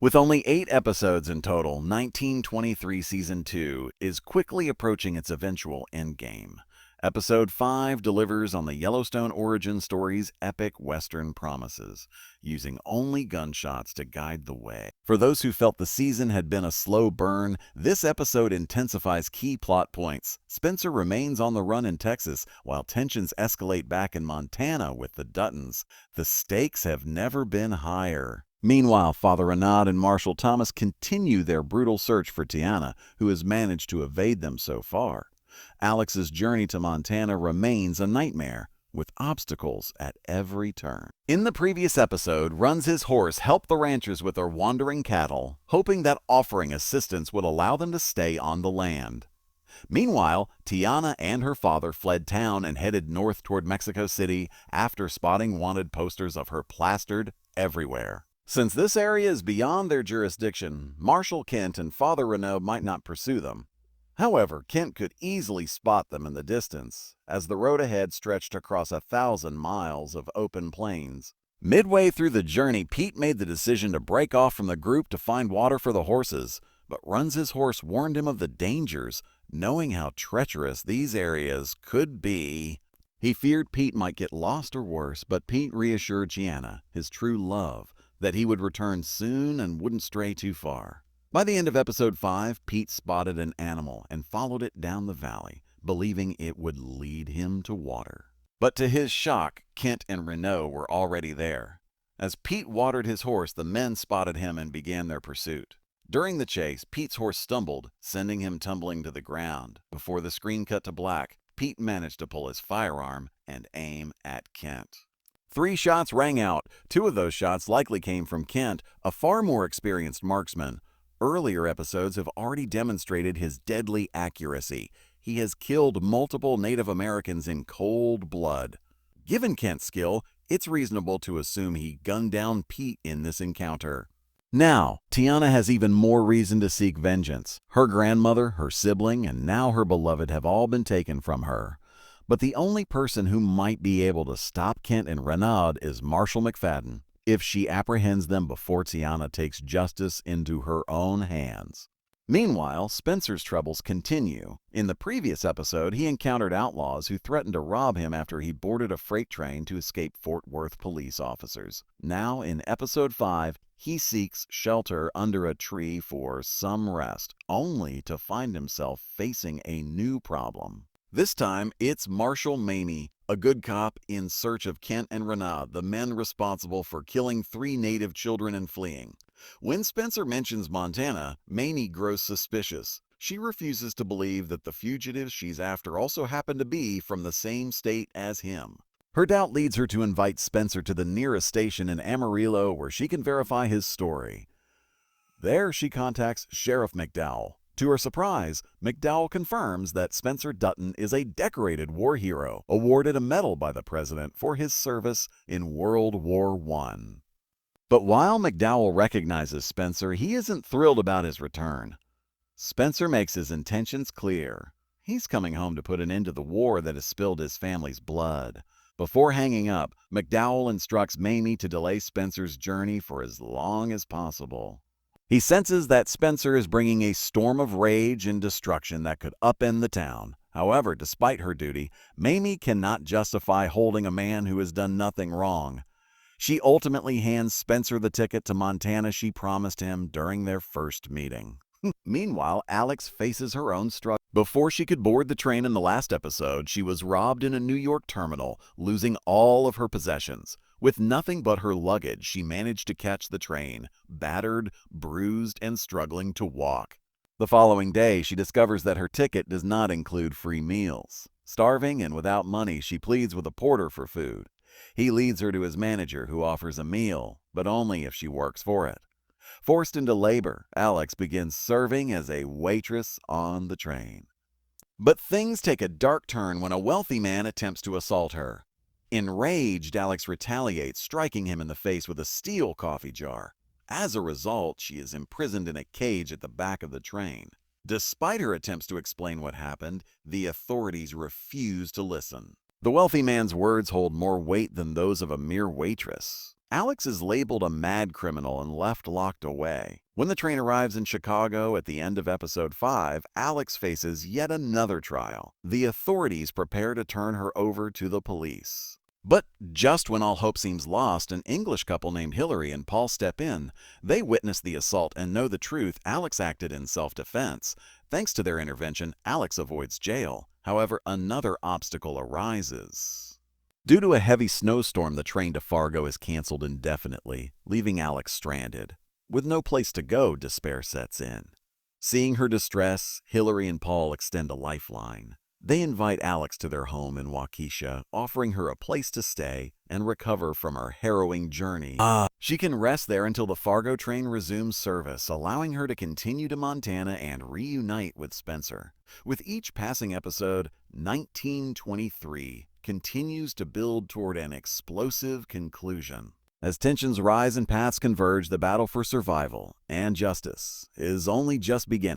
With only 8 episodes in total, 1923 Season 2 is quickly approaching its eventual endgame. Episode 5 delivers on the Yellowstone origin story's epic Western promises, using only gunshots to guide the way. For those who felt the season had been a slow burn, this episode intensifies key plot points. Spencer remains on the run in Texas, while tensions escalate back in Montana with the Duttons. The stakes have never been higher. Meanwhile, Father Renaud and Marshal Thomas continue their brutal search for Teonna, who has managed to evade them so far. Alex's journey to Montana remains a nightmare, with obstacles at every turn. In the previous episode, Run's his horse helped the ranchers with their wandering cattle, hoping that offering assistance would allow them to stay on the land. Meanwhile, Teonna and her father fled town and headed north toward Mexico City after spotting wanted posters of her plastered everywhere. Since this area is beyond their jurisdiction, Marshal Kent and Father Renaud might not pursue them. However, Kent could easily spot them in the distance, as the road ahead stretched across 1,000 miles of open plains. Midway through the journey, Pete made the decision to break off from the group to find water for the horses, but Run's his horse warned him of the dangers, knowing how treacherous these areas could be. He feared Pete might get lost or worse, but Pete reassured Teonna, his true love, that he would return soon and wouldn't stray too far. By the end of episode 5, Pete spotted an animal and followed it down the valley, believing it would lead him to water. But to his shock, Kent and Renaud were already there. As Pete watered his horse, the men spotted him and began their pursuit. During the chase, Pete's horse stumbled, sending him tumbling to the ground. Before the screen cut to black, Pete managed to pull his firearm and aim at Kent. 3 shots rang out. 2 of those shots likely came from Kent, a far more experienced marksman. Earlier episodes have already demonstrated his deadly accuracy. He has killed multiple Native Americans in cold blood. Given Kent's skill, it's reasonable to assume he gunned down Pete in this encounter. Now, Teonna has even more reason to seek vengeance. Her grandmother, her sibling, and now her beloved have all been taken from her. But the only person who might be able to stop Kent and Renaud is Marshal McFadden, if she apprehends them before Teonna takes justice into her own hands. Meanwhile, Spencer's troubles continue. In the previous episode, he encountered outlaws who threatened to rob him after he boarded a freight train to escape Fort Worth police officers. Now, in episode 5, he seeks shelter under a tree for some rest, only to find himself facing a new problem. This time, it's Marshal Mamie, a good cop in search of Kent and Renaud, the men responsible for killing 3 Native children and fleeing. When Spencer mentions Montana, Mamie grows suspicious. She refuses to believe that the fugitives she's after also happen to be from the same state as him. Her doubt leads her to invite Spencer to the nearest station in Amarillo where she can verify his story. There, she contacts Sheriff McDowell. To her surprise, McDowell confirms that Spencer Dutton is a decorated war hero, awarded a medal by the president for his service in World War I. But while McDowell recognizes Spencer, he isn't thrilled about his return. Spencer makes his intentions clear. He's coming home to put an end to the war that has spilled his family's blood. Before hanging up, McDowell instructs Mamie to delay Spencer's journey for as long as possible. He senses that Spencer is bringing a storm of rage and destruction that could upend the town. However, despite her duty, Mamie cannot justify holding a man who has done nothing wrong. She ultimately hands Spencer the ticket to Montana she promised him during their first meeting. Meanwhile, Alex faces her own struggle. Before she could board the train in the last episode, she was robbed in a New York terminal, losing all of her possessions. With nothing but her luggage, she managed to catch the train, battered, bruised, and struggling to walk. The following day, she discovers that her ticket does not include free meals. Starving and without money, she pleads with a porter for food. He leads her to his manager, who offers a meal, but only if she works for it. Forced into labor, Alex begins serving as a waitress on the train. But things take a dark turn when a wealthy man attempts to assault her. Enraged, Alex retaliates, striking him in the face with a steel coffee jar. As a result, she is imprisoned in a cage at the back of the train. Despite her attempts to explain what happened, the authorities refuse to listen. The wealthy man's words hold more weight than those of a mere waitress. Alex is labeled a mad criminal and left locked away. When the train arrives in Chicago at the end of episode 5, Alex faces yet another trial. The authorities prepare to turn her over to the police. But just when all hope seems lost, an English couple named Hillary and Paul step in. They witness the assault and know the truth. Alex acted in self-defense. Thanks to their intervention, Alex avoids jail. However, another obstacle arises. Due to a heavy snowstorm, the train to Fargo is canceled indefinitely, leaving Alex stranded. With no place to go, despair sets in. Seeing her distress, Hillary and Paul extend a lifeline. They invite Alex to their home in Waukesha, offering her a place to stay and recover from her harrowing journey. She can rest there until the Fargo train resumes service, allowing her to continue to Montana and reunite with Spencer. With each passing episode, 1923 continues to build toward an explosive conclusion. As tensions rise and paths converge, the battle for survival and justice is only just beginning.